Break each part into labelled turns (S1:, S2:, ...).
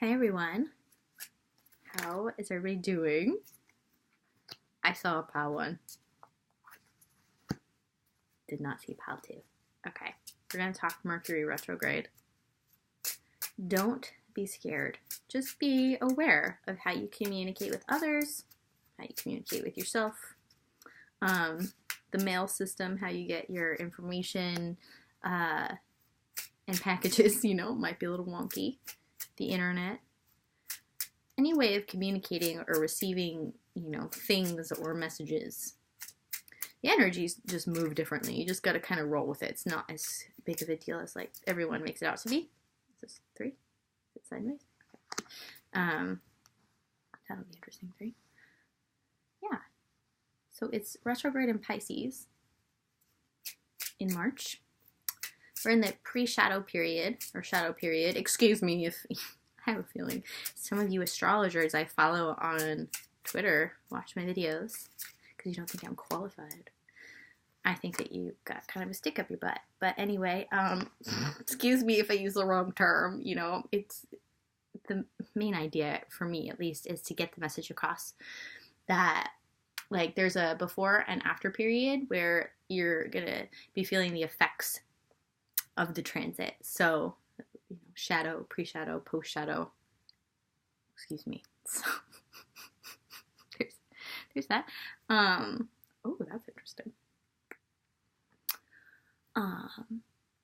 S1: Hi everyone, how is everybody doing? I saw a pile 1. Did not see pile 2. Okay, we're going to talk Mercury Retrograde. Don't be scared. Just be aware of how you communicate with others, how you communicate with yourself, the mail system, how you get your information and packages, might be a little wonky. The internet. Any way of communicating or receiving, things or messages. The energies just move differently. You just got to kind of roll with it. It's not as big of a deal as like everyone makes it out to be. Is this 3? Is it sideways? Okay. That'll be interesting. 3. Yeah. So it's retrograde in Pisces in March. We're in the pre-shadow period, or shadow period. Excuse me if I have a feeling some of you astrologers I follow on Twitter watch my videos because you don't think I'm qualified. I think that you got kind of a stick up your butt. But anyway, excuse me if I use the wrong term. It's the main idea for me, at least, is to get the message across that like there's a before and after period where you're gonna be feeling the effects of the transit. So shadow, pre-shadow, post-shadow. Excuse me. So there's that. Oh, that's interesting.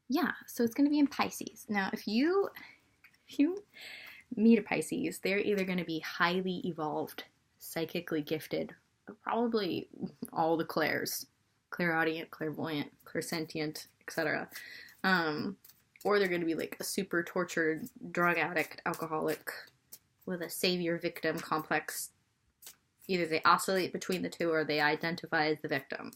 S1: Yeah, so it's going to be in Pisces. Now, if you meet a Pisces, they're either going to be highly evolved, psychically gifted, probably all the clairs, clairaudient, clairvoyant, clairsentient, etc. Or they're going to be like a super tortured drug addict, alcoholic with a savior-victim complex. Either they oscillate between the two or they identify as the victim.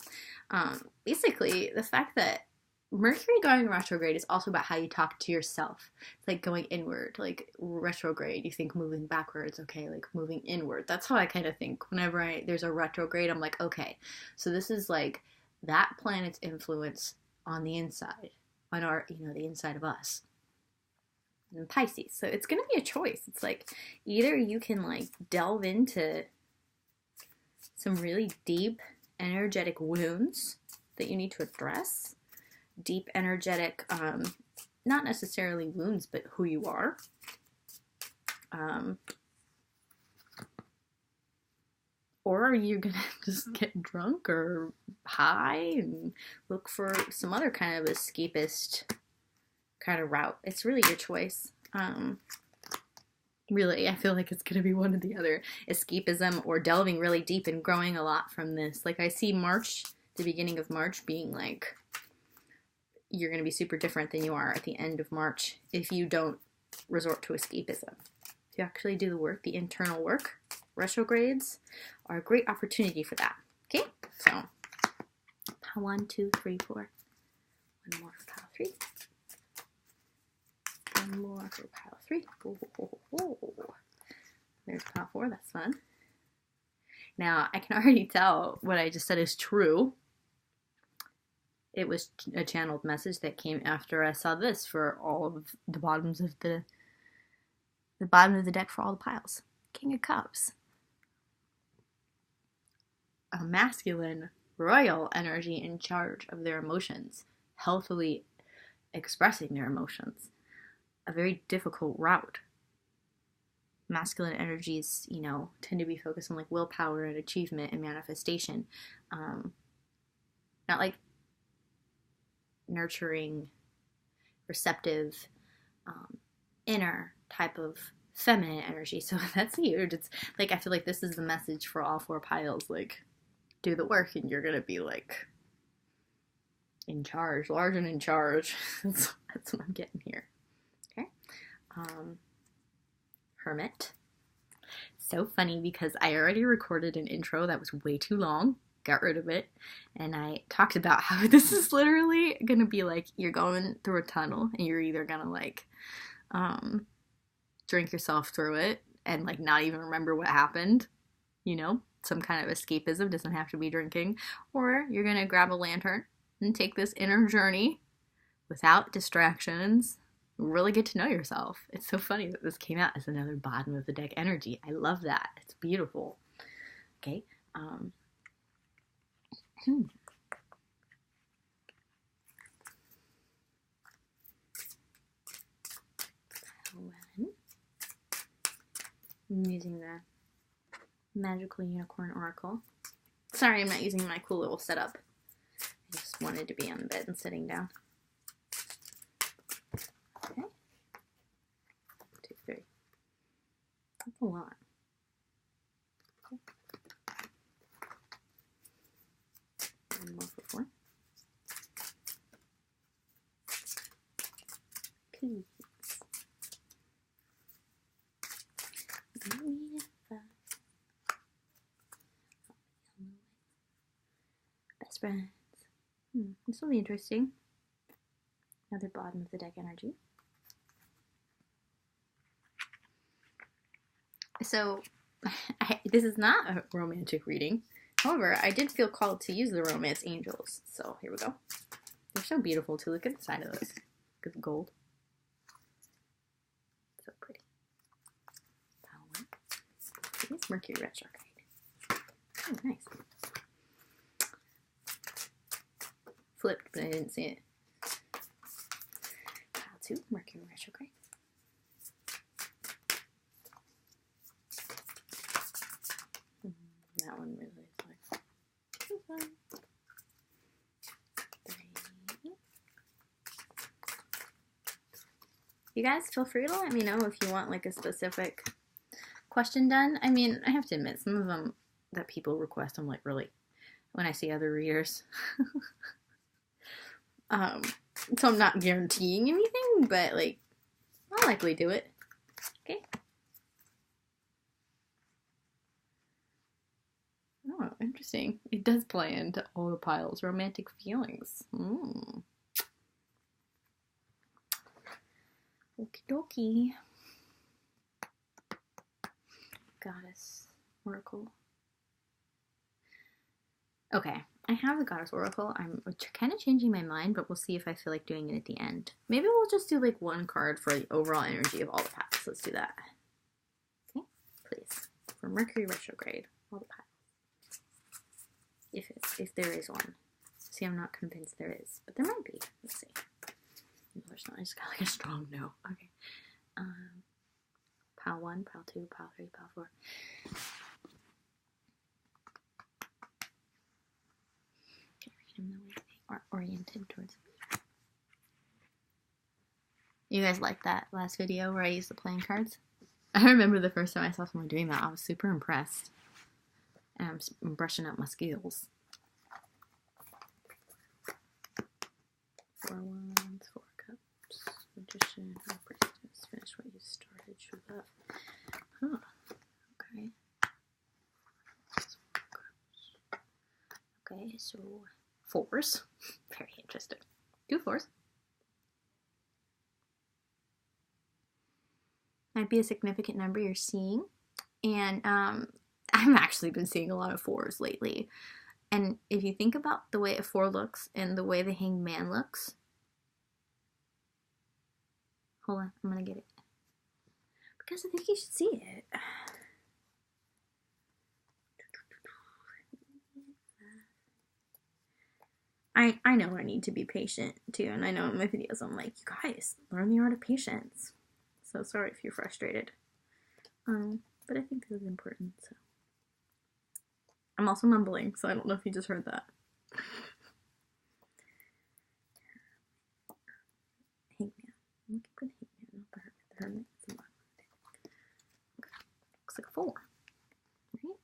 S1: Basically, the fact that Mercury going retrograde is also about how you talk to yourself. It's like going inward, like retrograde. You think moving backwards, okay, like moving inward. That's how I kind of think. Whenever there's a retrograde, I'm like, okay, so this is like that planet's influence on the inside. On our, the inside of us. And Pisces. So it's going to be a choice. It's like either you can like delve into some really deep energetic wounds that you need to address. Deep energetic, not necessarily wounds, but who you are. Or are you going to just get drunk or high and look for some other kind of escapist kind of route? It's really your choice. Really, I feel like it's going to be one or the other. Escapism or delving really deep and growing a lot from this. Like I see March, the beginning of March, being like, you're going to be super different than you are at the end of March if you don't resort to escapism. If you actually do the work, the internal work, retrogrades are a great opportunity for that. Okay, so pile 1, 2, 3, 4. One more for pile 3. One more for pile 3. Oh. There's pile 4. That's fun. Now I can already tell what I just said is true. It was a channeled message that came after I saw this for all of the bottoms of the bottom of the deck for all the piles. King of Cups. A masculine, royal energy in charge of their emotions, healthily expressing their emotions. A very difficult route. Masculine energies, tend to be focused on like willpower and achievement and manifestation. Not like nurturing, receptive, inner type of feminine energy. So that's huge. It's like I feel like this is the message for all 4 piles. Like, do the work and you're gonna be like in charge, large and in charge. That's what I'm getting here. Okay. Hermit. So funny because I already recorded an intro that was way too long. Got rid of it, and I talked about how this is literally gonna be like you're going through a tunnel and you're either gonna like drink yourself through it and like not even remember what happened, some kind of escapism, doesn't have to be drinking, or you're gonna grab a lantern and take this inner journey without distractions, really get to know yourself. It's so funny that this came out as another bottom of the deck energy. I love that. It's beautiful. Okay. I'm using the Magical Unicorn Oracle. Sorry, I'm not using my cool little setup. I just wanted to be on the bed and sitting down. Okay. 2, 3. That's a lot. Okay. One more for 4. Please. Best friends. This will be interesting. Another bottom of the deck energy. So, this is not a romantic reading. However, I did feel called to use the Romance Angels. So, here we go. They're so beautiful, too. Look at the side of this. Look at the gold. So pretty. Power. It's Mercury Retrograde. Oh, nice. Flipped, but I didn't see it. Pile 2, Mercury Retrograde. That one really is like this one. 3. You guys feel free to let me know if you want like a specific question done. I mean, I have to admit, some of them that people request, I'm like, really? When I see other readers. So I'm not guaranteeing anything, but like, I'll likely do it. Okay. Oh, interesting. It does play into all the piles. Romantic feelings. Okie dokie. Goddess Oracle. Okay, I have the Goddess Oracle. I'm kind of changing my mind, but we'll see if I feel like doing it at the end. Maybe we'll just do like one card for the overall energy of all the piles. Let's do that. Okay, please. For Mercury Retrograde, all the piles. If there is one. See, I'm not convinced there is, but there might be. Let's see. No, there's not. I just got like a strong no. Okay. Pile 1, pile 2, pile 3, pile 4. The way they are oriented towards me. You guys liked that last video where I used the playing cards? I remember the first time I saw someone doing that, I was super impressed. And I'm brushing up my skills. 4 wands, 4 cups, magician, high priestess, finish what you started, true love. Huh. Okay. Okay, so 4s. Very interesting. 2 4s. Might be a significant number you're seeing. And I've actually been seeing a lot of 4s lately. And if you think about the way a 4 looks and the way the Hanged Man looks. Hold on, I'm gonna get it. Because I think you should see it. I know I need to be patient too, and I know in my videos I'm like, you guys, learn the art of patience. So sorry if you're frustrated. But I think this is important, so. I'm also mumbling, so I don't know if you just heard that. Hangman. I'm looking for the Hangman, not the Hermit. The Hermit is a lot. Okay. Looks like a 4. Right?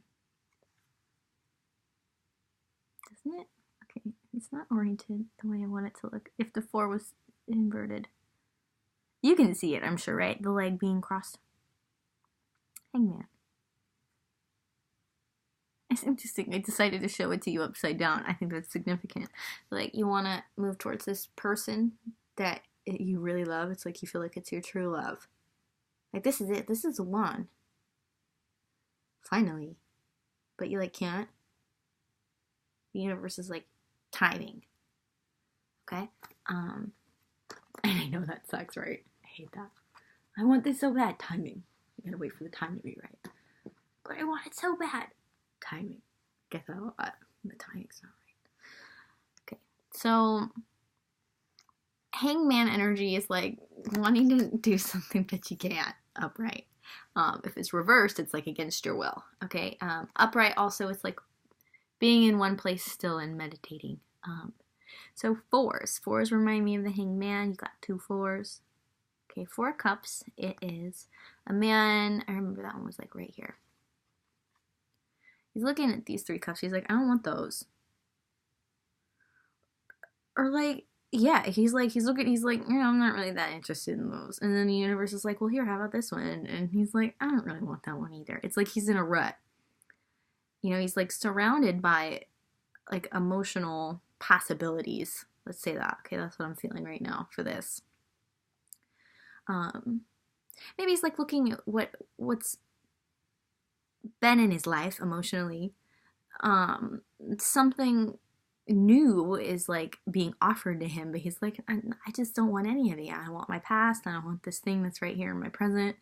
S1: Doesn't it? Okay, it's not oriented the way I want it to look. If the 4 was inverted. You can see it, I'm sure, right? The leg being crossed. Hangman. It's interesting. I decided to show it to you upside down. I think that's significant. Like, you want to move towards this person that you really love. It's like you feel like it's your true love. Like, this is it. This is the one. Finally. But you, like, can't. The universe is, like, timing. Okay? And I know that sucks, right? I hate that. I want this so bad. Timing. You gotta wait for the time to be right. But I want it so bad. Timing. Get that a lot. The timing's not right. Okay. So hangman energy is like wanting to do something that you can't upright. If it's reversed, it's like against your will. Okay. Upright also, it's like being in one place still and meditating. So fours. Fours remind me of the hangman. You got 2 fours. Okay, 4 cups. It is a man. I remember that one was like right here. He's looking at these 3 cups. He's like, I don't want those. Or like, yeah, he's like, I'm not really that interested in those. And then the universe is like, well, here, how about this one? And he's like, I don't really want that one either. It's like he's in a rut. You know, he's like surrounded by like emotional possibilities. Let's say that. Okay, that's what I'm feeling right now for this. Maybe he's like looking at what's been in his life emotionally. Something new is like being offered to him, but he's like, I just don't want any of it. I want my past. I don't want this thing that's right here in my present.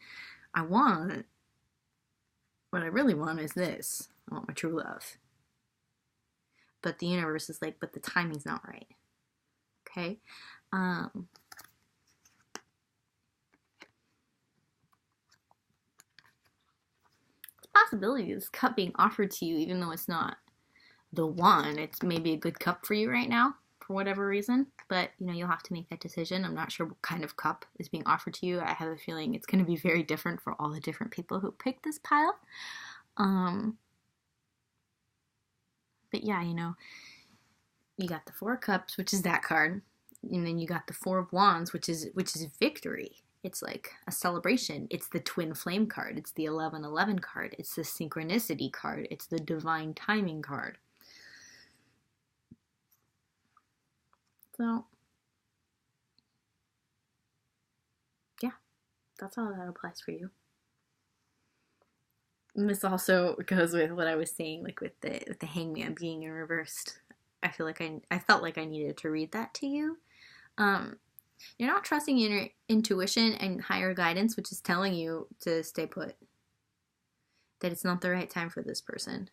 S1: What I really want is this. I want my true love. But the universe is like, but the timing's not right. Okay? Possibility of this cup being offered to you, even though it's not the one, it's maybe a good cup for you right now for whatever reason, but you know, you'll have to make that decision. I'm not sure what kind of cup is being offered to you. I have a feeling it's going to be very different for all the different people who picked this pile. But yeah, you know, you got the 4 cups, which is that card, and then you got the 4 of wands, which is victory. It's like a celebration. It's the twin flame card. It's the 1111 card. It's the synchronicity card. It's the divine timing card. So, yeah, that's all that applies for you. And this also goes with what I was saying, like with the hangman being in reversed. I feel like I felt like I needed to read that to you. You're not trusting your intuition and higher guidance, which is telling you to stay put. That it's not the right time for this person.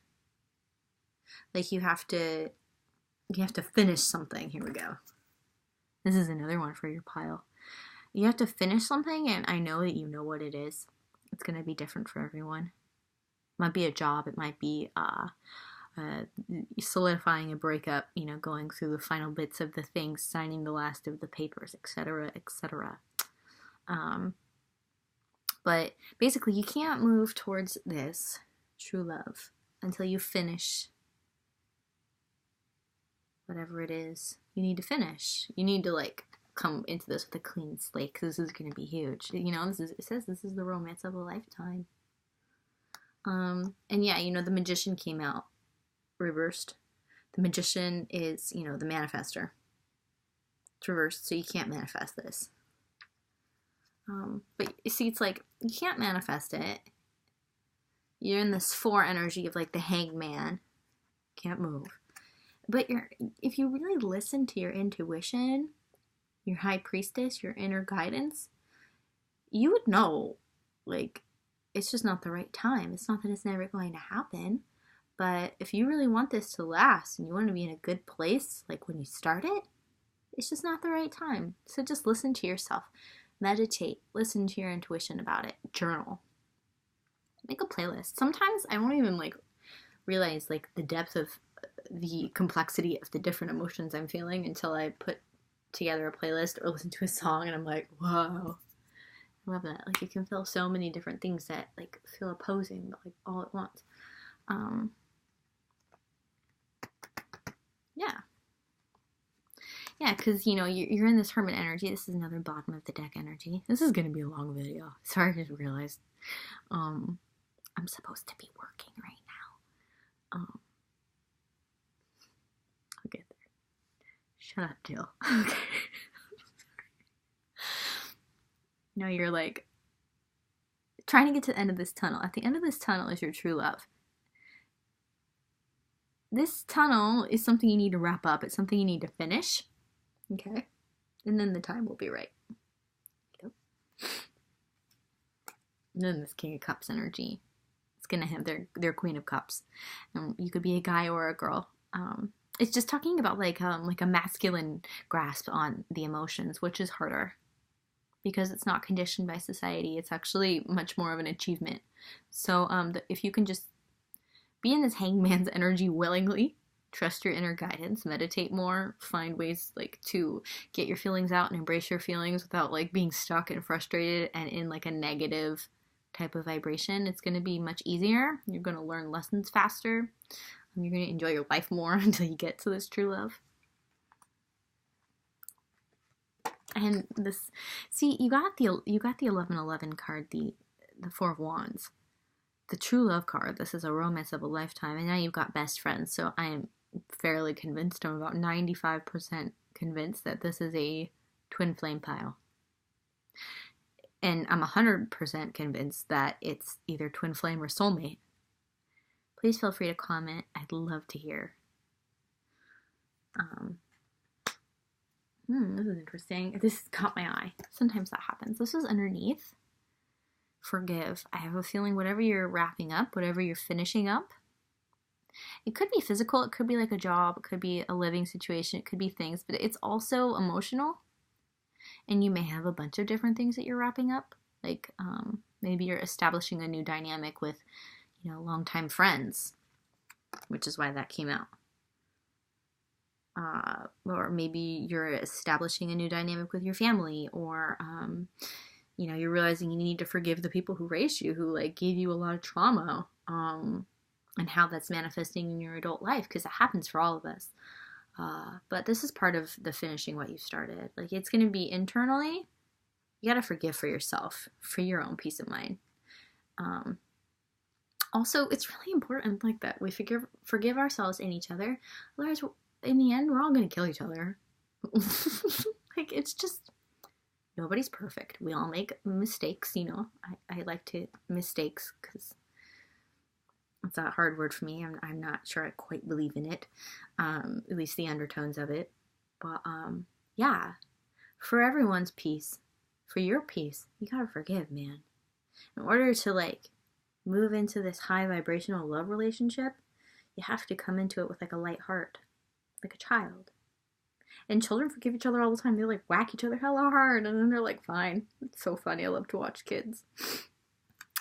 S1: Like you have to finish something. Here we go. This is another one for your pile. You have to finish something, and I know that you know what it is. It's going to be different for everyone. It might be a job. It might be solidifying a breakup, you know, going through the final bits of the things, signing the last of the papers, etc., etc. But basically, you can't move towards this true love until you finish whatever it is you need to finish. You need to like come into this with a clean slate, because this is going to be huge. You know, it says this is the romance of a lifetime. And yeah, you know, the Magician came out reversed. The Magician is, you know, the manifester. It's reversed, so you can't manifest this. But you see, it's like, you can't manifest it. You're in this 4 energy of like the hangman. Can't move. But if you really listen to your intuition, your high priestess, your inner guidance, you would know, like, it's just not the right time. It's not that it's never going to happen. But if you really want this to last and you want to be in a good place, like when you start it, it's just not the right time. So just listen to yourself. Meditate. Listen to your intuition about it. Journal. Make a playlist. Sometimes I won't even like realize like the depth of the complexity of the different emotions I'm feeling until I put together a playlist or listen to a song, and I'm like, whoa. I love that. Like you can feel so many different things that like feel opposing, but like all at once. Yeah, because, you know, you're in this hermit energy. This is another bottom of the deck energy. This is going to be a long video. Sorry, I just realized. I'm supposed to be working right now. I'll get there. Shut up, Jill. Okay. You know, you're like trying to get to the end of this tunnel. At the end of this tunnel is your true love. This tunnel is something you need to wrap up. It's something you need to finish. Okay? And then the time will be right. And then this King of Cups energy. It's gonna have their Queen of Cups. You could be a guy or a girl. It's just talking about like a masculine grasp on the emotions, which is harder because it's not conditioned by society. It's actually much more of an achievement. So if you can just be in this hangman's energy willingly, trust your inner guidance, meditate more, find ways like to get your feelings out and embrace your feelings without like being stuck and frustrated and in like a negative type of vibration, it's going to be much easier. You're going to learn lessons faster. You're going to enjoy your life more until you get to this true love. And this, see, you got the 1111 card, the Four of Wands, the true love card. This is a romance of a lifetime, and now you've got best friends. So I am fairly convinced, I'm about 95% convinced that this is a twin flame pile. And I'm 100% convinced that it's either twin flame or soulmate. Please feel free to comment. I'd love to hear. This is interesting. This caught my eye. Sometimes that happens. This is underneath. Forgive. I have a feeling whatever you're wrapping up, whatever you're finishing up, it could be physical, it could be like a job, it could be a living situation, it could be things, but it's also emotional. And you may have a bunch of different things that you're wrapping up. Like maybe you're establishing a new dynamic with, longtime friends, which is why that came out. Or maybe you're establishing a new dynamic with your family, or you're realizing you need to forgive the people who raised you, who like gave you a lot of trauma, and how that's manifesting in your adult life, because it happens for all of us. But this is part of the finishing what you started. Like, it's going to be internally, you got to forgive for yourself, for your own peace of mind. Also, it's really important like that we forgive ourselves and each other. Otherwise, in the end, we're all going to kill each other. Like, it's just, nobody's perfect. We all make mistakes, I like to mistakes because it's a hard word for me. I'm not sure I quite believe in it, at least the undertones of it. But yeah, for everyone's peace, for your peace, you gotta forgive, man. In order to like move into this high vibrational love relationship, you have to come into it with like a light heart, like a child. And children forgive each other all the time. They like whack each other hella hard, and then they're like fine. It's so funny. I love to watch kids.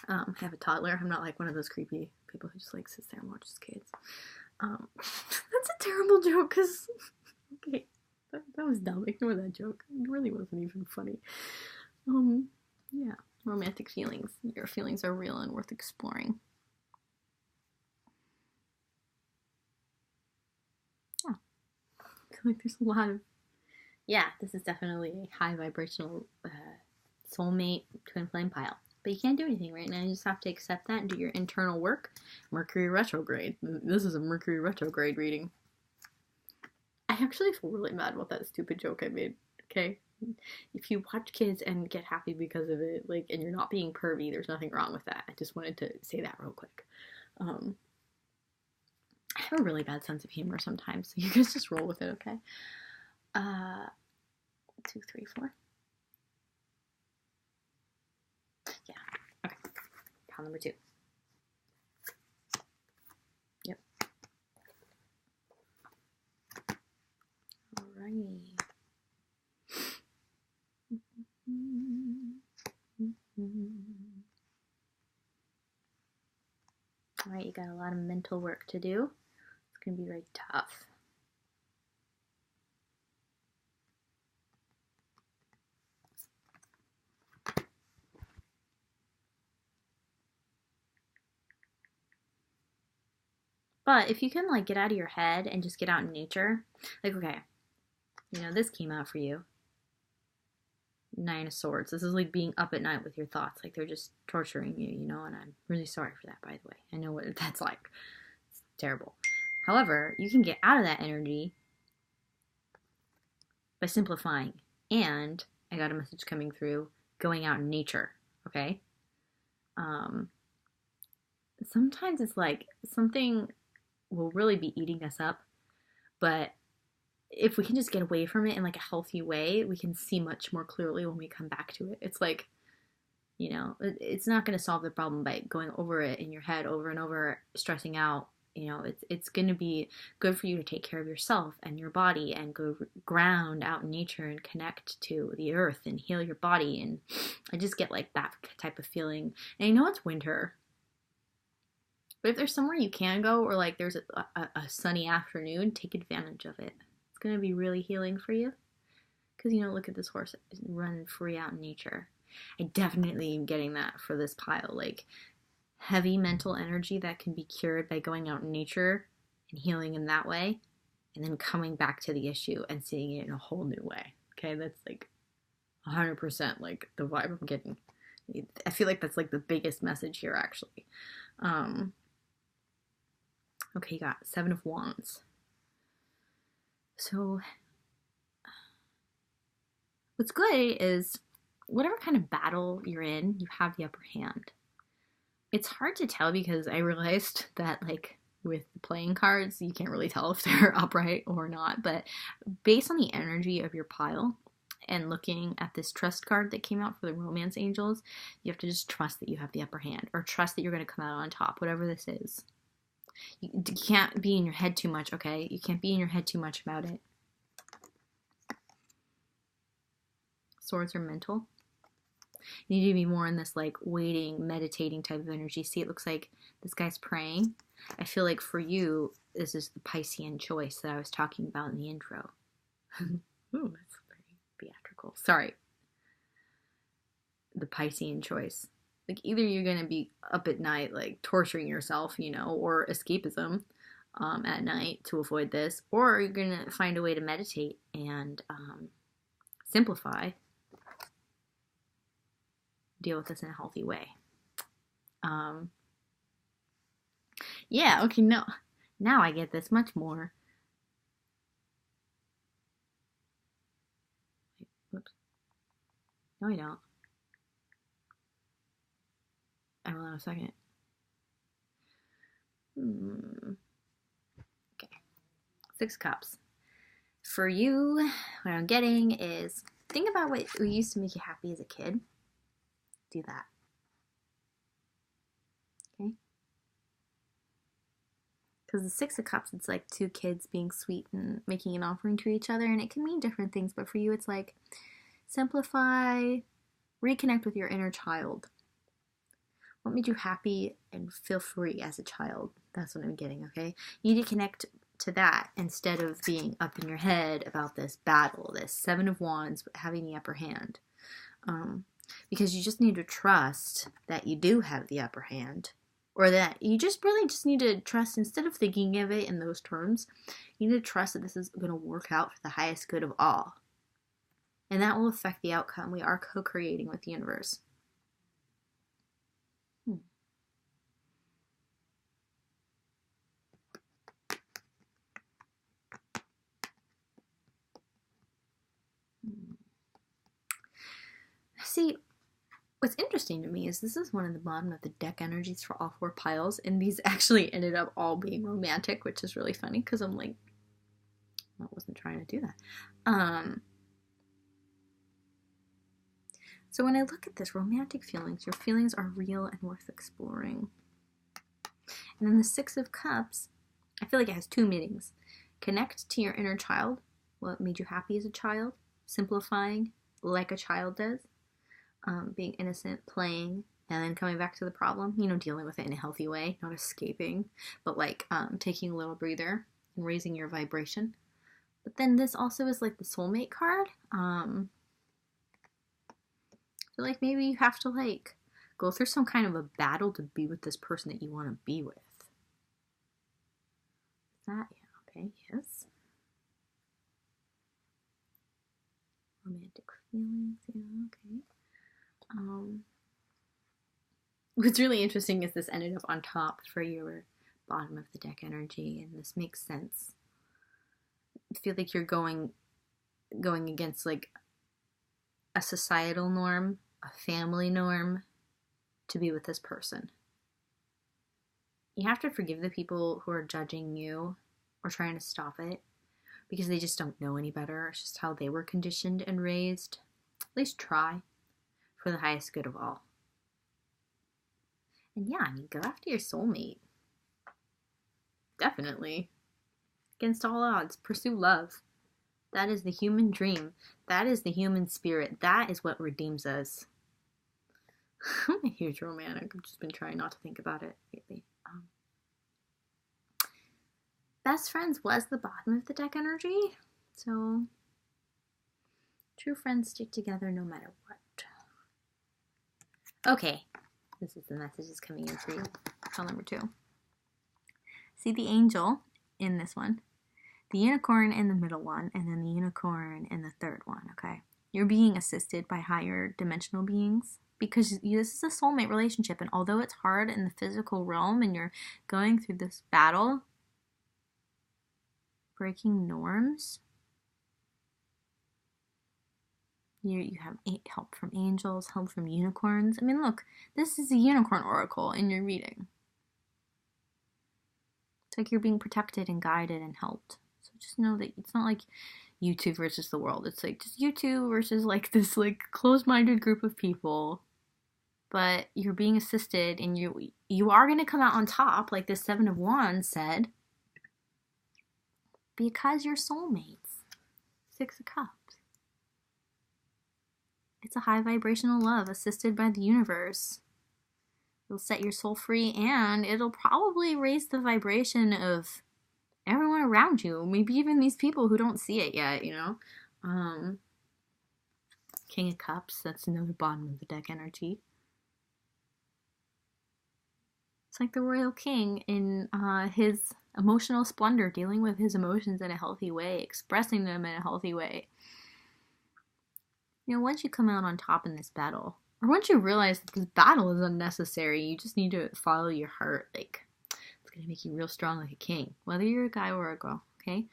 S1: I have a toddler. I'm not like one of those creepy people who just like sits there and watches kids. That's a terrible joke, because okay, that was dumb. Ignore that joke. It really wasn't even funny. Yeah, romantic feelings. Your feelings are real and worth exploring. Yeah, I feel like there's a lot of, yeah, this is definitely a high vibrational soulmate twin flame pile. But you can't do anything right now. You just have to accept that and do your internal work. Mercury Retrograde. This is a Mercury Retrograde reading. I actually feel really mad about that stupid joke I made, okay? If you watch kids and get happy because of it, like, and you're not being pervy, there's nothing wrong with that. I just wanted to say that real quick. I have a really bad sense of humor sometimes, so you guys just roll with it, okay? 2, 3, 4. Yeah. Okay. Pile number 2. Yep. Alright. Alright, you got a lot of mental work to do. It's going to be very tough. But if you can like get out of your head and just get out in nature, like, okay, this came out for you. 9 of Swords. This is like being up at night with your thoughts. Like they're just torturing you, and I'm really sorry for that, by the way. I know what that's like. It's terrible. However, you can get out of that energy by simplifying. And I got a message coming through, going out in nature, okay? Sometimes it's like something will really be eating us up, but if we can just get away from it in like a healthy way, we can see much more clearly when we come back to it. It's like You know, it's not going to solve the problem by going over it in your head over and over, stressing out. You know, it's going to be good for you to take care of yourself and your body and go ground out in nature and connect to the earth and heal your body. And I just get like that type of feeling. And I know it's winter, but if there's somewhere you can go, or like there's a sunny afternoon, take advantage of it. It's going to be really healing for you. Because, you know, look at this horse running free out in nature. I definitely am getting that for this pile. Like, heavy mental energy that can be cured by going out in nature and healing in that way. And then coming back to the issue and seeing it in a whole new way. Okay, that's like 100% like the vibe I'm getting. I feel like that's like the biggest message here, actually. Okay, you got 7 of Wands. So what's good is whatever kind of battle you're in, you have the upper hand. It's hard to tell because I realized that, like, with the playing cards, you can't really tell if they're upright or not. But based on the energy of your pile and looking at this trust card that came out for the romance angels, you have to just trust that you have the upper hand, or trust that you're going to come out on top, whatever this is. You can't be in your head too much, okay? You can't be in your head too much about it. Swords are mental. You need to be more in this like waiting, meditating type of energy. See, it looks like this guy's praying. I feel like for you, this is the Piscean choice that I was talking about in the intro. Ooh, that's very theatrical. Sorry. The Piscean choice. Like, either you're going to be up at night, like torturing yourself, you know, or escapism at night to avoid this, or you're going to find a way to meditate and simplify. Deal with this in a healthy way. Yeah, okay, no. Now I get this much more. Whoops. No, I don't. I will in a second. Okay. 6 cups. For you, what I'm getting is, think about what used to make you happy as a kid. Do that. Okay? Because the 6 of Cups, it's like 2 kids being sweet and making an offering to each other, and it can mean different things, but for you it's like simplify, reconnect with your inner child. What made you happy and feel free as a child? That's what I'm getting, okay? You need to connect to that instead of being up in your head about this battle, this 7 of Wands having the upper hand. Because you just need to trust that you do have the upper hand, or that you just really just need to trust, instead of thinking of it in those terms, you need to trust that this is going to work out for the highest good of all. And that will affect the outcome. We are co-creating with the universe. See, what's interesting to me is this is one of the bottom of the deck energies for all 4 piles, and these actually ended up all being romantic, which is really funny because I'm like, I wasn't trying to do that. So when I look at this, romantic feelings, your feelings are real and worth exploring. And then the 6 of Cups, I feel like it has 2 meanings. Connect to your inner child, what made you happy as a child, simplifying like a child does. Being innocent, playing, and then coming back to the problem, you know, dealing with it in a healthy way, not escaping, but like taking a little breather and raising your vibration. But then this also is like the soulmate card. So like maybe you have to like go through some kind of a battle to be with this person that you want to be with. Is that, yeah, okay, yes. Romantic feelings, yeah, okay. What's really interesting is this ended up on top for your bottom of the deck energy, and this makes sense. I feel like you're going against like a societal norm, a family norm, to be with this person. You have to forgive the people who are judging you or trying to stop it because they just don't know any better. It's just how they were conditioned and raised. At least try. For the highest good of all. And yeah, I mean, go after your soulmate. Definitely. Against all odds, pursue love. That is the human dream. That is the human spirit. That is what redeems us. I'm a huge romantic. I've just been trying not to think about it lately. Best friends was the bottom of the deck energy. So, true friends stick together no matter what. Okay. This is the messages coming in for you. Call number 2. See the angel in this one, the unicorn in the middle one, and then the unicorn in the third one, okay? You're being assisted by higher dimensional beings because this is a soulmate relationship, and although it's hard in the physical realm and you're going through this battle, breaking norms, you have help from angels, help from unicorns. I mean, look, this is a unicorn oracle in your reading. It's like you're being protected and guided and helped. So just know that it's not like you two versus the world. It's like just you two versus like this like closed-minded group of people. But you're being assisted and you are going to come out on top, like this 7 of Wands said, because you're soulmates. 6 of Cups. It's a high vibrational love assisted by the universe. It'll set your soul free, and it'll probably raise the vibration of everyone around you. Maybe even these people who don't see it yet, you know? King of Cups, that's another bottom of the deck energy. It's like the royal king in his emotional splendor, dealing with his emotions in a healthy way, expressing them in a healthy way. You know, once you come out on top in this battle, or once you realize that this battle is unnecessary, you just need to follow your heart. Like, it's going to make you real strong like a king, whether you're a guy or a girl, okay?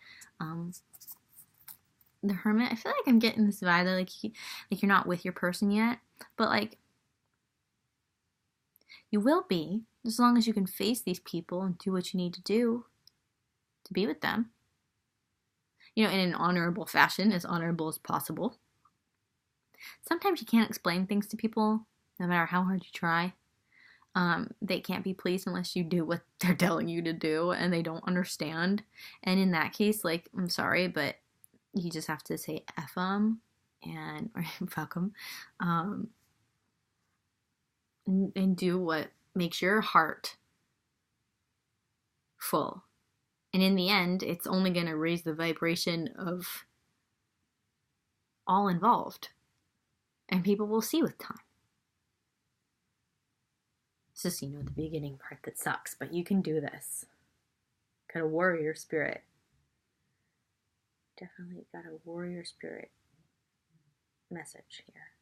S1: The Hermit, I feel like I'm getting this vibe that, like you're not with your person yet, but, like, you will be, as long as you can face these people and do what you need to do to be with them. You know, in an honorable fashion, as honorable as possible. Sometimes you can't explain things to people, no matter how hard you try. They can't be pleased unless you do what they're telling you to do, and they don't understand. And in that case, like, I'm sorry, but you just have to say F them, or fuck them, and do what makes your heart full. And in the end, it's only going to raise the vibration of all involved. And people will see with time. It's just, you know, the beginning part that sucks, but you can do this. Got a warrior spirit. Definitely got a warrior spirit message here.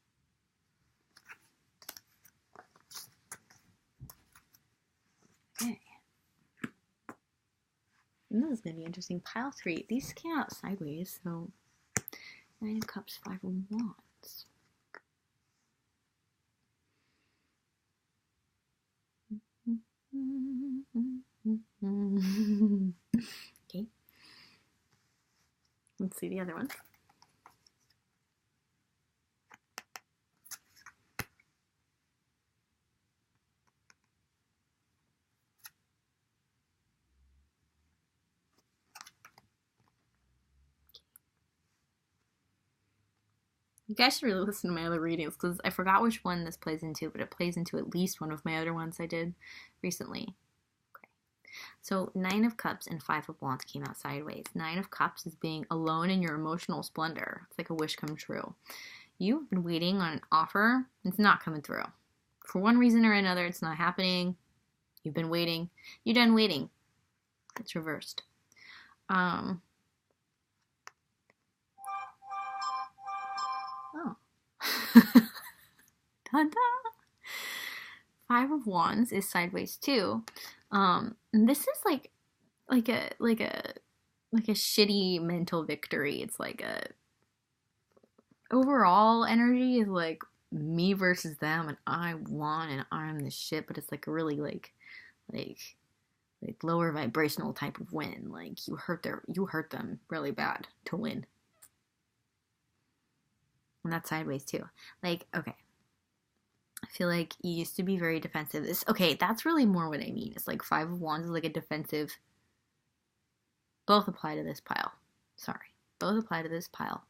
S1: Okay. And this is going to be interesting. Pile 3. These came out sideways, so 9 of Cups, 5 of Wands. Okay. Let's see the other one. You guys should really listen to my other readings because I forgot which one this plays into, but it plays into at least one of my other ones I did recently. Okay. So 9 of Cups and 5 of Wands came out sideways. 9 of Cups is being alone in your emotional splendor. It's like a wish come true. You've been waiting on an offer. It's not coming through. For one reason or another, it's not happening. You've been waiting. You're done waiting. It's reversed. Oh. 5 of Wands is sideways too. And this is like a shitty mental victory. It's like a overall energy is like me versus them, and I won, and I'm the shit. But it's like a really like lower vibrational type of win. Like you hurt them really bad to win. And that's sideways too. Like, okay. I feel like you used to be very defensive. Okay, that's really more what I mean. It's like Five of Wands is like a defensive. Both apply to this pile. Sorry. Both apply to this pile.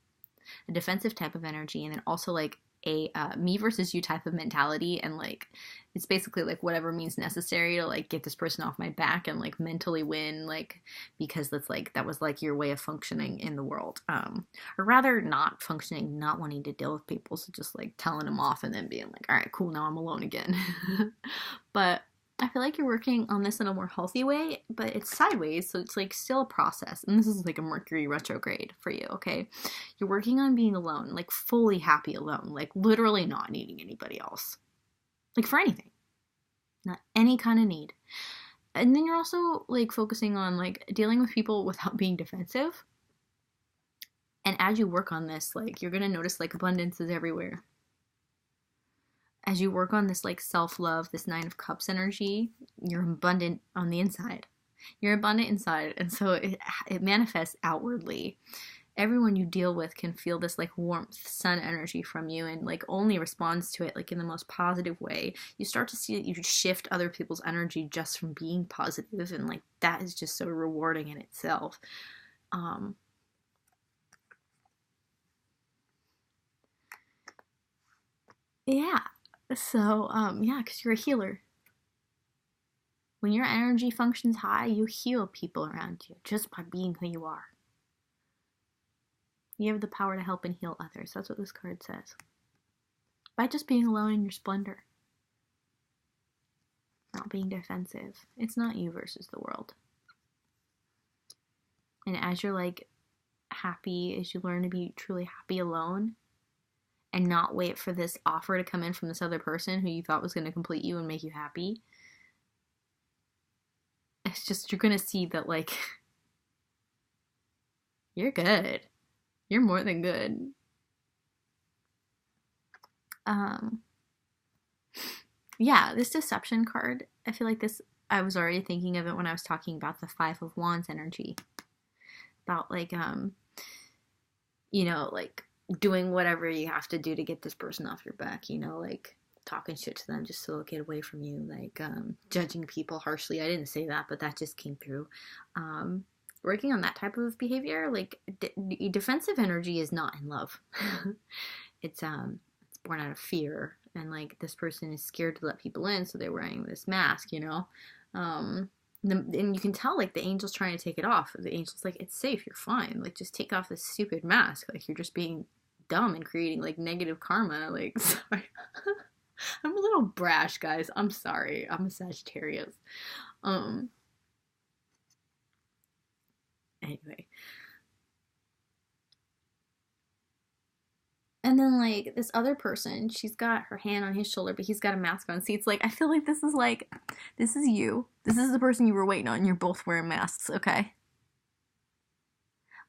S1: A defensive type of energy, and then also like a me versus you type of mentality, and like it's basically like whatever means necessary to like get this person off my back and like mentally win, like because that's like that was like your way of functioning in the world, or rather not functioning, not wanting to deal with people, so just like telling them off and then being like, all right, cool, now I'm alone again. But I feel like you're working on this in a more healthy way, but it's sideways, so it's like still a process. And this is like a Mercury retrograde for you, okay? You're working on being alone, like fully happy alone, like literally not needing anybody else. Like for anything. Not any kind of need. And then you're also like focusing on like dealing with people without being defensive. And as you work on this, like you're gonna notice like abundance is everywhere. As you work on this like self-love, this Nine of Cups energy, you're abundant on the inside. You're abundant inside, and so it manifests outwardly. Everyone you deal with can feel this like warmth, sun energy from you, and like only responds to it like in the most positive way. You start to see that you shift other people's energy just from being positive, and like that is just so rewarding in itself. Yeah. So, yeah, because you're a healer. When your energy functions high, you heal people around you just by being who you are. You have the power to help and heal others. That's what this card says. By just being alone in your splendor. Not being defensive. It's not you versus the world. And as you're like happy, as you learn to be truly happy alone, and not wait for this offer to come in from this other person who you thought was going to complete you and make you happy. It's just, you're going to see that, like, you're good. You're more than good. Yeah, this deception card, I feel like this, I was already thinking of it when I was talking about the Five of Wands energy. About, like, you know, like, doing whatever you have to do to get this person off your back, you know, like talking shit to them just so they'll get away from you, like judging people harshly. I didn't say that, but that just came through. Working on that type of behavior, like defensive energy is not in love. It's born out of fear, and like this person is scared to let people in, so they're wearing this mask, you know. And you can tell like the angel's trying to take it off. The angel's like, it's safe, you're fine, like just take off this stupid mask, like you're just being dumb and creating like negative karma. Like, sorry. I'm a little brash, guys, I'm sorry, I'm a Sagittarius. Anyway, and then like this other person, she's got her hand on his shoulder, but he's got a mask on. See, it's like I feel like this is you, this is the person you were waiting on, you're both wearing masks, okay?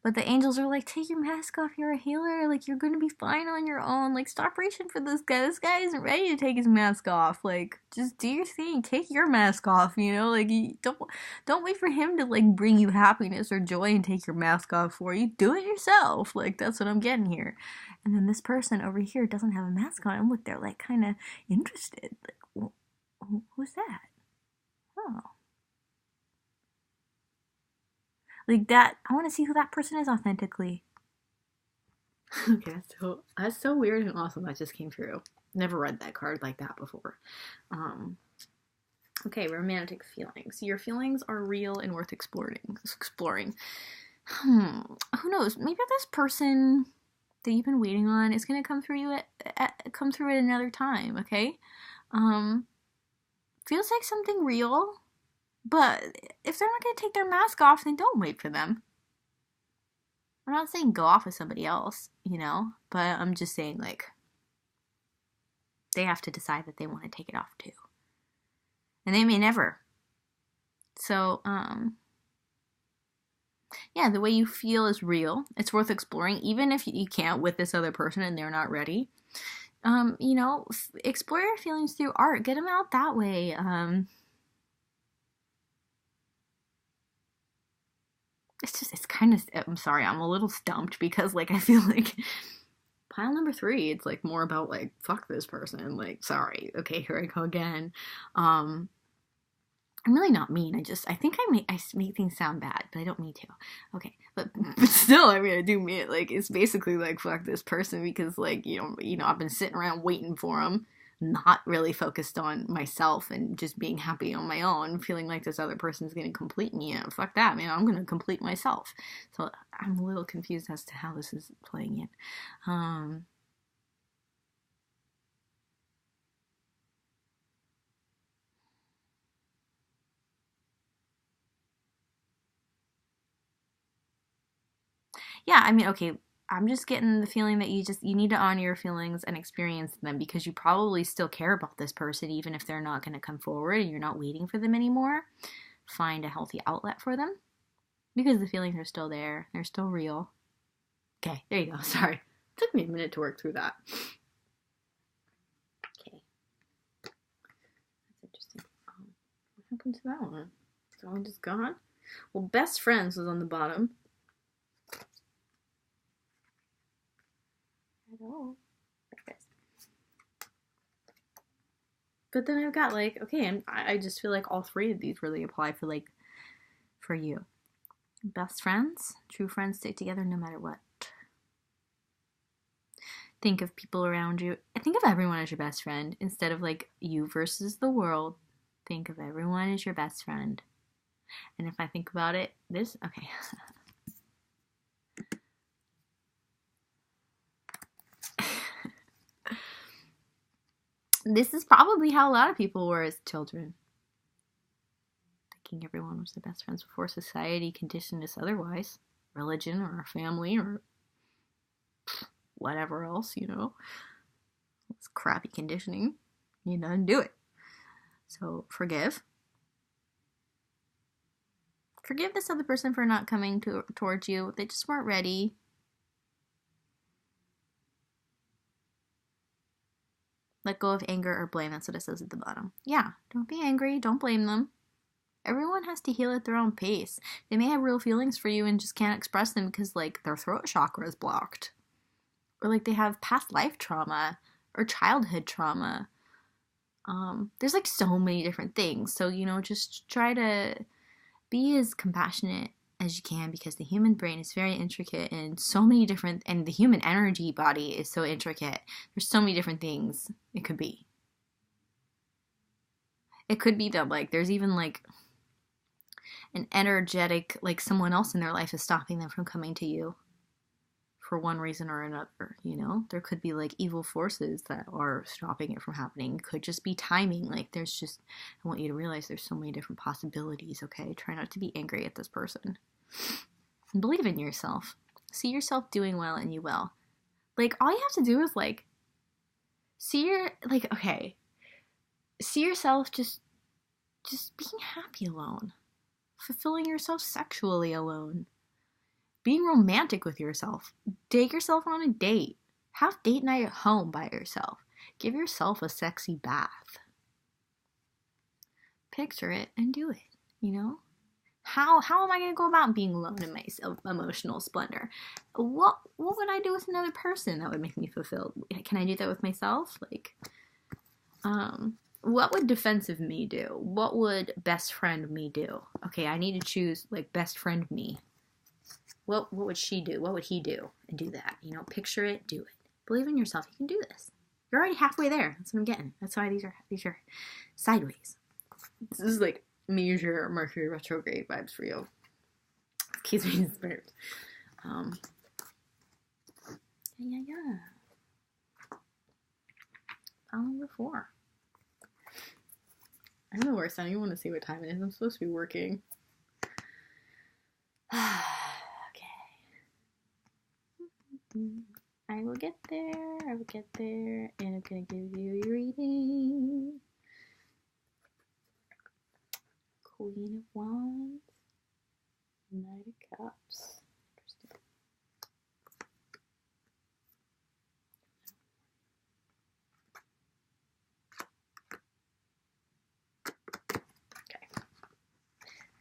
S1: But the angels are like, take your mask off, you're a healer, like you're gonna be fine on your own, like stop reaching for this guy isn't ready to take his mask off, like just do your thing, take your mask off, you know, like you don't wait for him to like bring you happiness or joy and take your mask off for you, do it yourself, like that's what I'm getting here. And then this person over here doesn't have a mask on, and look, they're like kind of interested, like who's that? Oh. Like that, I want to see who that person is authentically. Okay, that's so weird and awesome that just came through. Never read that card like that before. Okay, romantic feelings. Your feelings are real and worth exploring. Who knows? Maybe this person that you've been waiting on is gonna come through at another time. Okay, feels like something real. But if they're not going to take their mask off, then don't wait for them. I'm not saying go off with somebody else, you know, but I'm just saying, like, they have to decide that they want to take it off too. And they may never. So, yeah, the way you feel is real. It's worth exploring, even if you can't with this other person and they're not ready. You know, explore your feelings through art. Get them out that way. It's kind of, I'm sorry, I'm a little stumped because, like, I feel like Pile number 3, it's like more about like, fuck this person, like, sorry, okay, here I go again. I'm really not mean. I think I make things sound bad, but I don't mean to. Okay, but still, I mean, I do mean it. Like, it's basically like, fuck this person, because like, I've been sitting around waiting for them, not really focused on myself and just being happy on my own, feeling like this other person's gonna complete me. Yeah, fuck that, man. I'm gonna complete myself. So I'm a little confused as to how this is playing in. Yeah, I mean, okay, I'm just getting the feeling that you need to honor your feelings and experience them, because you probably still care about this person even if they're not going to come forward and you're not waiting for them anymore. Find a healthy outlet for them, because the feelings are still there. They're still real. Okay, there you go. Sorry. It took me a minute to work through that. Okay. That's interesting. What happened to that one? Is that one just gone? Well, best friends was on the bottom. Hello. But then I've got like, okay, and I just feel like all 3 of these really apply for you. Best friends, true friends stick together no matter what. Think of people around you. Think of everyone as your best friend instead of like you versus the world. Think of everyone as your best friend. And if I think about it, okay. This is probably how a lot of people were as children. Thinking everyone was their best friends before society conditioned us otherwise. Religion or our family or whatever else, It's crappy conditioning. You don't do it. So forgive. Forgive this other person for not coming towards you. They just weren't ready. Let go of anger or blame. That's what it says at the bottom. Yeah, don't be angry. Don't blame them. Everyone has to heal at their own pace. They may have real feelings for you and just can't express them because, like, their throat chakra is blocked. Or, like, they have past life trauma or childhood trauma. There's, like, so many different things. So, just try to be as compassionate as you can, because the human brain is very intricate and so many different, and the human energy body is so intricate. There's so many different things it could be. It could be that, like, there's even, like, an energetic, like, someone else in their life is stopping them from coming to you for one reason or another, There could be, like, evil forces that are stopping it from happening. It could just be timing. Like, I want you to realize there's so many different possibilities, okay? Try not to be angry at this person. And believe in yourself. See yourself doing well, and you will. Like, all you have to do is, like, see yourself just being happy alone. Fulfilling yourself sexually alone. Being romantic with yourself. Take yourself on a date. Have date night at home by yourself. Give yourself a sexy bath. Picture it and do it, How am I going to go about being alone in my emotional splendor? What would I do with another person that would make me fulfilled? Can I do that with myself? Like, what would defensive me do? What would best friend me do? Okay, I need to choose, like, best friend me. What would she do? What would he do? And do that. Picture it, do it. Believe in yourself. You can do this. You're already halfway there. That's what I'm getting. That's why these are sideways. This is like major Mercury Retrograde vibes for you. Keeps me inspired. Yeah. Number 4. I'm the worst. I don't even want to see what time it is. I'm supposed to be working. I will get there, and I'm gonna give you your reading. Queen of Wands, Knight of Cups. Interesting. Okay.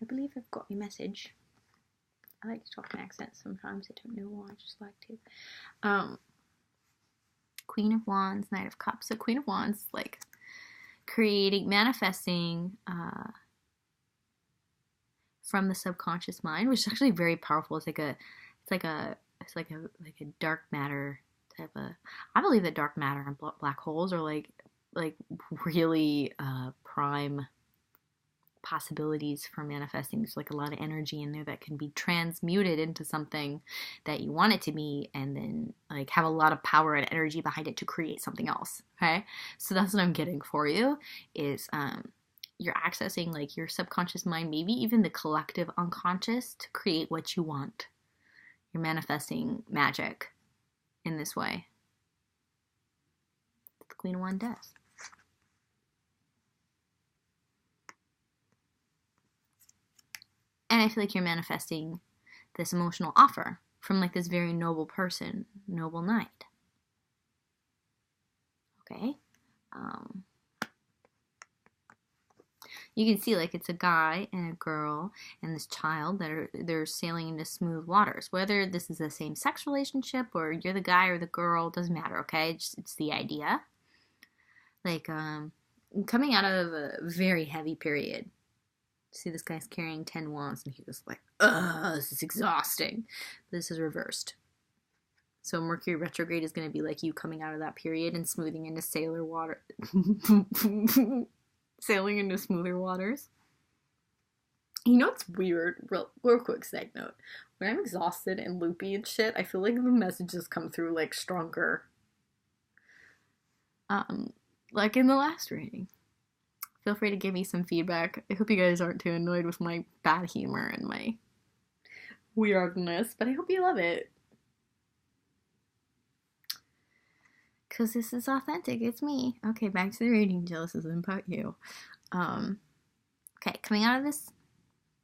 S1: I believe I've got your message. I like to talk in accents sometimes. I don't know why. I just like to. Queen of Wands, Knight of Cups. So Queen of Wands, like creating, manifesting from the subconscious mind, which is actually very powerful. It's like a dark matter type of. I believe that dark matter and black holes are like really prime possibilities for manifesting. There's like a lot of energy in there that can be transmuted into something that you want it to be, and then like have a lot of power and energy behind it to create something else. Okay, so that's what I'm getting for you is you're accessing like your subconscious mind, maybe even the collective unconscious, to create what you want. You're manifesting magic in this way. The Queen of Wands does. And I feel like you're manifesting this emotional offer from like this very noble person, noble knight. Okay. You can see like it's a guy and a girl and this child that they're sailing into smooth waters. Whether this is a same-sex relationship or you're the guy or the girl, doesn't matter, okay? It's the idea. Like, coming out of a very heavy period. See, this guy's carrying 10 wands, and he was like, ugh, this is exhausting. This is reversed. So Mercury retrograde is going to be like you coming out of that period and smoothing into sailing into smoother waters. You know what's weird? Real quick side note. When I'm exhausted and loopy and shit, I feel like the messages come through like stronger. Like in the last reading. Feel free to give me some feedback. I hope you guys aren't too annoyed with my bad humor and my weirdness, but I hope you love it. Because this is authentic. It's me. Okay, back to the reading, Jill. This isn't about you. Okay, coming out of this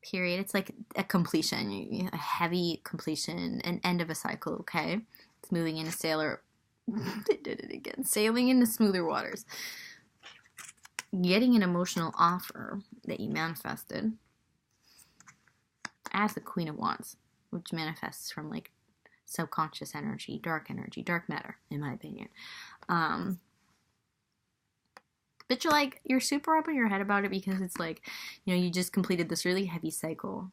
S1: period, it's like a completion. A heavy completion, an end of a cycle, okay? It's moving into they did it again. Sailing into smoother waters. Getting an emotional offer that you manifested as the Queen of Wands, which manifests from like subconscious energy, dark matter, in my opinion. But you're super up in your head about it because it's like, you just completed this really heavy cycle.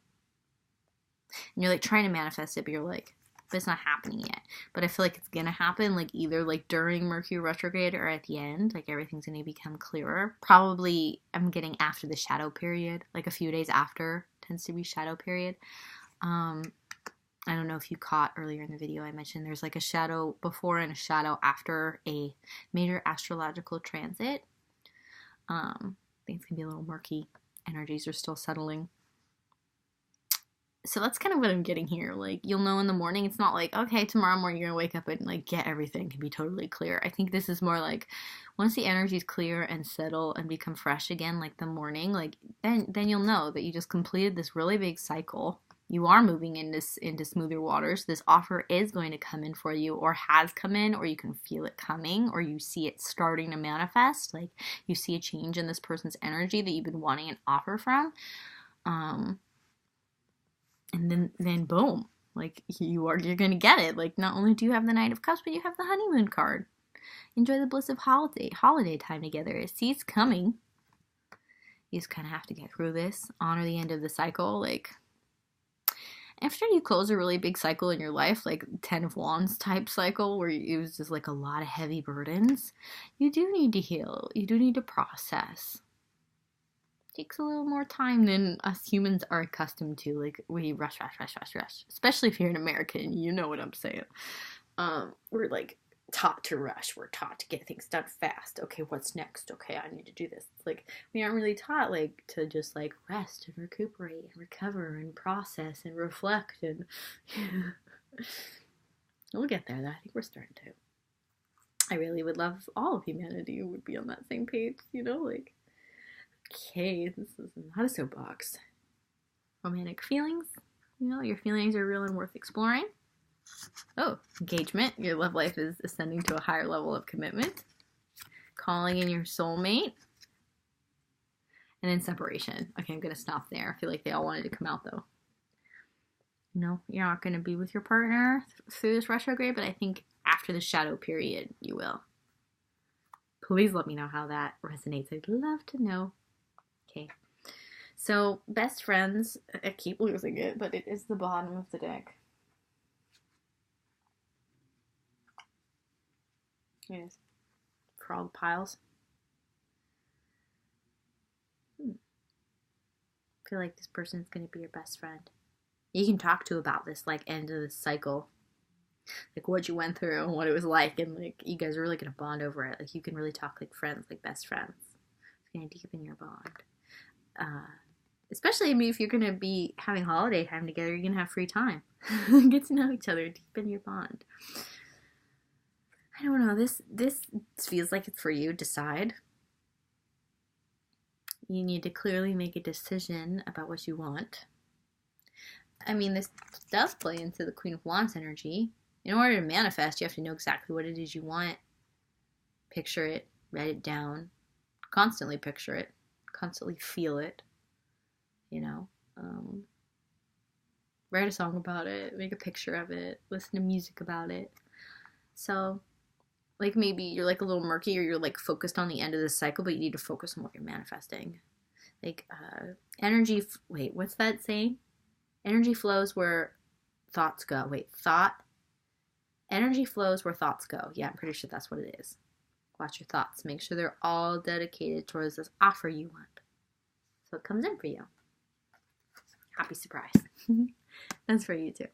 S1: And you're like trying to manifest it, but you're like, but it's not happening yet. But I feel like it's gonna happen, like either like during Mercury retrograde or at the end, like everything's gonna become clearer. Probably I'm getting after the shadow period, like a few days after tends to be shadow period. I don't know if you caught earlier in the video, I mentioned there's like a shadow before and a shadow after a major astrological transit. I think it's gonna be a little murky. Energies are still settling. So that's kind of what I'm getting here. Like, you'll know in the morning. It's not like, okay, tomorrow morning you're gonna wake up and like get everything can be totally clear. I think this is more like once the energy's clear and settle and become fresh again, like the morning, like then you'll know that you just completed this really big cycle. You are moving into smoother waters. This offer is going to come in for you, or has come in, or you can feel it coming, or you see it starting to manifest. Like you see a change in this person's energy that you've been wanting an offer from. And then boom, like you're gonna get it. Like not only do you have the Knight of Cups, but you have the honeymoon card. Enjoy the bliss of holiday time together. See, it's coming. You just kind of have to get through this, honor the end of the cycle. Like after you close a really big cycle in your life, like 10 of Wands type cycle, where it was just like a lot of heavy burdens, you do need to heal. You do need to process. Takes a little more time than us humans are accustomed to. Like we rush. Especially if you're an American, you know what I'm saying. We're like taught to rush. We're taught to get things done fast. Okay, what's next? Okay, I need to do this. It's like we aren't really taught like to just like rest and recuperate and recover and process and reflect and we'll get there. I think we're starting to. I really would love if all of humanity would be on that same page, like. Okay, this is not a soapbox. Romantic feelings. Your feelings are real and worth exploring. Oh, engagement. Your love life is ascending to a higher level of commitment. Calling in your soulmate. And then separation. Okay, I'm going to stop there. I feel like they all wanted to come out, though. You're not going to be with your partner through this retrograde, but I think after the shadow period, you will. Please let me know how that resonates. I'd love to know. Okay. So, best friends, I keep losing it, but it is the bottom of the deck. Yes. For all the piles. I feel like this person is going to be your best friend. You can talk to about this, like, end of this cycle. Like, what you went through and what it was like, and, like, you guys are really going to bond over it. Like, you can really talk like friends, like best friends. It's going to deepen your bond. Especially, I mean, if you're going to be having holiday time together, you're going to have free time. Get to know each other, deepen your bond. I don't know, this feels like it's for you. Decide. You need to clearly make a decision about what you want. I mean, this does play into the Queen of Wands energy. In order to manifest, you have to know exactly what it is you want. Picture it, write it down, constantly picture it, constantly feel it, you know. Write a song about it, make a picture of it, listen to music about it. So, like, maybe you're like a little murky, or you're like focused on the end of the cycle, but you need to focus on what you're manifesting. Like, wait, what's that saying? Energy flows where thoughts go. Energy flows where thoughts go. Yeah, I'm pretty sure that's what it is. Watch your thoughts. Make sure they're all dedicated towards this offer you want. So it comes in for you. Happy surprise. That's for you too.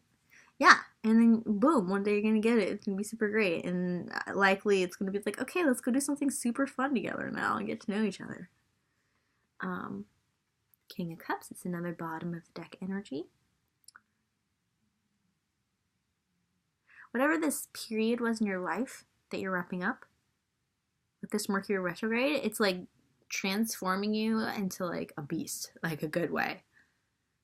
S1: Yeah, and then boom, one day you're going to get it. It's going to be super great. And likely it's going to be like, okay, let's go do something super fun together now and get to know each other. King of Cups, it's another bottom of the deck energy. Whatever this period was in your life that you're wrapping up with this Mercury retrograde, it's like transforming you into like a beast, like a good way.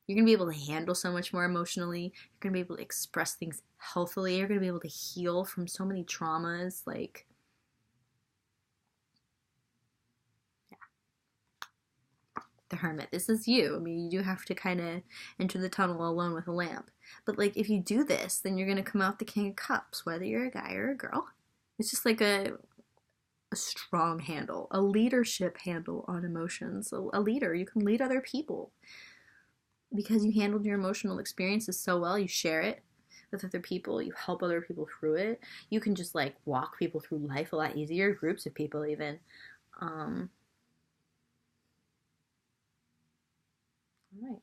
S1: You're going to be able to handle so much more emotionally. You're going to be able to express things healthily. You're going to be able to heal from so many traumas. Like, yeah. The Hermit. This is you. I mean, you do have to kind of enter the tunnel alone with a lamp. But, like, if you do this, then you're going to come out the King of Cups, whether you're a guy or a girl. It's just like a strong handle, a leadership handle on emotions. A leader. You can lead other people. Because you handled your emotional experiences so well, you share it with other people, you help other people through it. You can just, like, walk people through life a lot easier, groups of people even. All right.